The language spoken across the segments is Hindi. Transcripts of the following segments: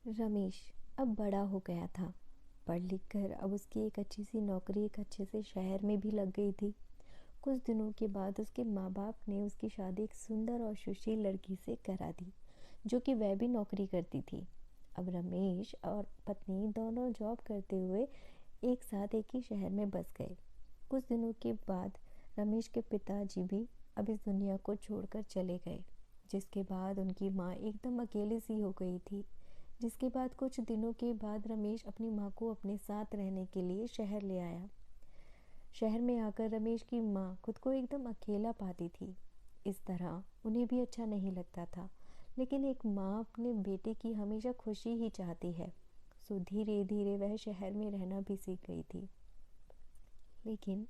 रमेश अब बड़ा हो गया था। पढ़ लिख कर अब उसकी एक अच्छी सी नौकरी एक अच्छे से शहर में भी लग गई थी। कुछ दिनों के बाद उसके माँ बाप ने उसकी शादी एक सुंदर और सुशील लड़की से करा दी, जो कि वह भी नौकरी करती थी। अब रमेश और पत्नी दोनों जॉब करते हुए एक साथ एक ही शहर में बस गए। कुछ दिनों के बाद रमेश के पिताजी भी अब इस दुनिया को छोड़कर चले गए, जिसके बाद उनकी माँ एकदम अकेली सी हो गई थी। जिसके बाद कुछ दिनों के बाद रमेश अपनी माँ को अपने साथ रहने के लिए शहर ले आया। शहर में आकर रमेश की माँ खुद को एकदम अकेला पाती थी। इस तरह उन्हें भी अच्छा नहीं लगता था, लेकिन एक माँ अपने बेटे की हमेशा खुशी ही चाहती है। सो धीरे धीरे वह शहर में रहना भी सीख गई थी। लेकिन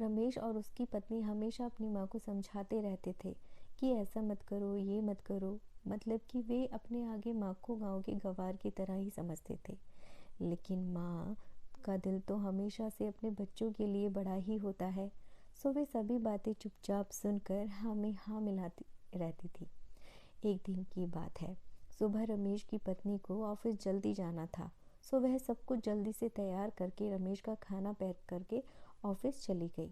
रमेश और उसकी पत्नी हमेशा अपनी माँ को समझाते रहते थे कि ऐसा मत करो, ये मत करो। मतलब कि वे अपने आगे माँ को गांव के गंवार की तरह ही समझते थे। लेकिन माँ का दिल तो हमेशा से अपने बच्चों के लिए बड़ा ही होता है। सो वे सभी बातें चुपचाप सुनकर हाँ में हाँ मिलाती रहती थी। एक दिन की बात है। सुबह रमेश की पत्नी को ऑफिस जल्दी जाना था। सो वह सब कुछ जल्दी से तैयार करके रमेश का खाना पैक करके ऑफिस चली गई।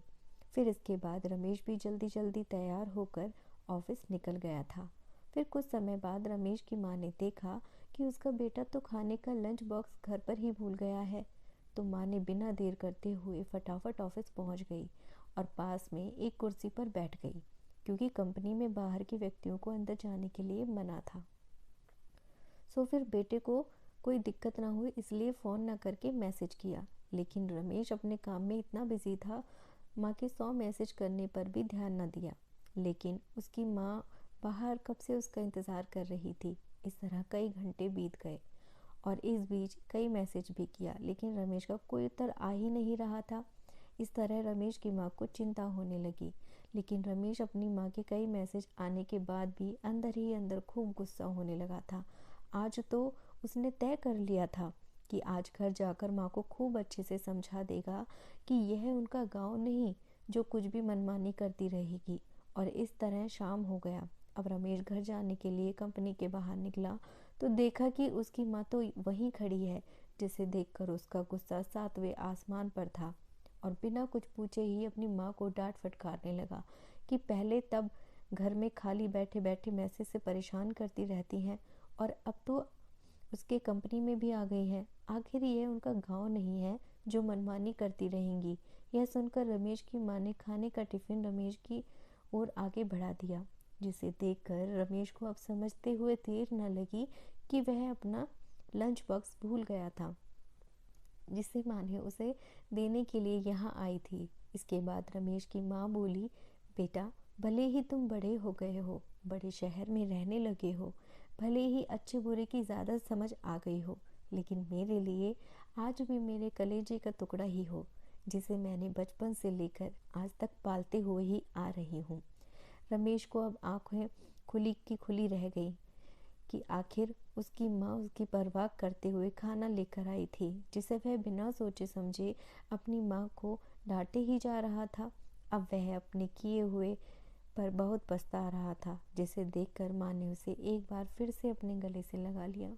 फिर इसके बाद रमेश भी जल्दी जल्दी तैयार होकर ऑफिस निकल गया था। फिर कुछ समय बाद रमेश की माँ ने देखा कि उसका बेटा तो खाने का लंच बॉक्स घर पर ही भूल गया है। तो माँ ने बिना देर करते हुए फटाफट ऑफिस पहुंच गई और पास में एक कुर्सी पर बैठ गई, क्योंकि कंपनी में बाहर के व्यक्तियों को अंदर जाने के लिए मना था। सो फिर बेटे को कोई दिक्कत ना हो इसलिए फ़ोन ना करके मैसेज किया। लेकिन रमेश अपने काम में इतना बिजी था, माँ के 100 मैसेज करने पर भी ध्यान ना दिया। लेकिन उसकी माँ बाहर कब से उसका इंतज़ार कर रही थी। इस तरह कई घंटे बीत गए और इस बीच कई मैसेज भी किया, लेकिन रमेश का कोई उत्तर आ ही नहीं रहा था। इस तरह रमेश की माँ को चिंता होने लगी। लेकिन रमेश अपनी माँ के कई मैसेज आने के बाद भी अंदर ही अंदर खूब गुस्सा होने लगा था। आज तो उसने तय कर लिया था कि आज घर जाकर माँ को खूब अच्छे से समझा देगा कि यह उनका गांव नहीं जो कुछ भी मनमानी करती रहेगी। और इस तरह शाम हो गया। अब रमेश घर जाने के लिए कंपनी के बाहर निकला तो देखा कि उसकी माँ तो वहीं खड़ी है, जिसे देखकर उसका गुस्सा 7वें आसमान पर था और बिना कुछ पूछे ही अपनी माँ को डांट फटकारने लगा कि पहले तब घर में खाली बैठे बैठे मैसेज से परेशान करती रहती हैं और अब तो उसके कंपनी में भी आ गई हैं। आखिर ये उनका गांव नहीं है जो मनमानी करती रहेंगी। यह सुनकर रमेश की माँ ने खाने का टिफिन रमेश की ओर आगे बढ़ा दिया, जिसे देखकर रमेश को अब समझते हुए देर न लगी कि वह अपना लंच बॉक्स भूल गया था, जिसे माँ ने उसे देने के लिए यहाँ आई थी। इसके बाद रमेश की माँ बोली, बेटा, भले ही तुम बड़े हो गए हो, बड़े शहर में रहने लगे हो, भले ही अच्छे बुरे की ज़्यादा समझ आ गई हो, लेकिन मेरे लिए आज भी मेरे कलेजे का टुकड़ा ही हो, जिसे मैंने बचपन से लेकर आज तक पालते हुए ही आ रही हूँ। रमेश को अब आंखें खुली की खुली रह गई कि आखिर उसकी माँ उसकी परवाह करते हुए खाना लेकर आई थी, जिसे वह बिना सोचे समझे अपनी माँ को डांटे ही जा रहा था। अब वह अपने किए हुए पर बहुत पछता रहा था, जिसे देखकर माँ ने उसे एक बार फिर से अपने गले से लगा लिया।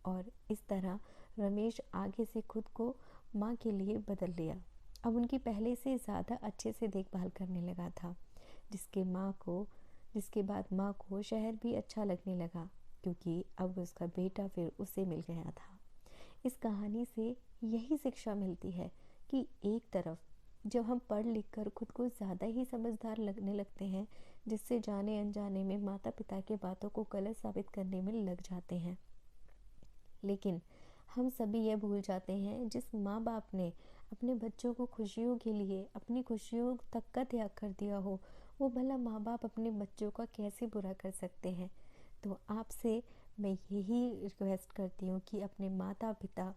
और इस तरह रमेश आगे से खुद को माँ के लिए बदल लिया। अब उनकी पहले से ज़्यादा अच्छे से देखभाल करने लगा था, जिसके माँ को जिसके बाद माँ को शहर भी अच्छा लगने लगा, क्योंकि अब उसका बेटा फिर उसे मिल गया था। इस कहानी से यही शिक्षा मिलती है कि एक तरफ जब हम पढ़ लिख कर खुद को ज़्यादा ही समझदार लगने लगते हैं, जिससे जाने अनजाने में माता पिता की बातों को गलत साबित करने में लग जाते हैं, लेकिन हम सभी ये भूल जाते हैं जिस माँ बाप ने अपने बच्चों को खुशियों के लिए अपनी खुशियों तक का त्याग कर दिया हो, वो भला माँ बाप अपने बच्चों का कैसे बुरा कर सकते हैं। तो आपसे मैं यही रिक्वेस्ट करती हूँ कि अपने माता पिता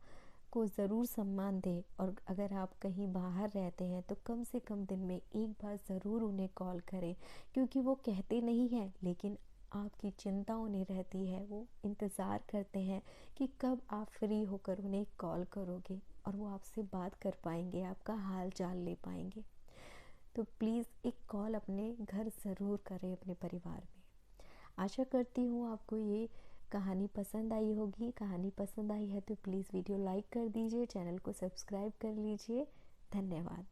को ज़रूर सम्मान दें, और अगर आप कहीं बाहर रहते हैं तो कम से कम दिन में एक बार ज़रूर उन्हें कॉल करें, क्योंकि वो कहते नहीं हैं लेकिन आपकी चिंता उन्हें रहती है। वो इंतज़ार करते हैं कि कब आप फ्री होकर उन्हें कॉल करोगे और वो आपसे बात कर पाएंगे, आपका हाल चाल ले पाएंगे। तो प्लीज़ एक कॉल अपने घर ज़रूर करें अपने परिवार में। आशा करती हूँ आपको ये कहानी पसंद आई होगी। कहानी पसंद आई है तो प्लीज़ वीडियो लाइक कर दीजिए, चैनल को सब्सक्राइब कर लीजिए। धन्यवाद।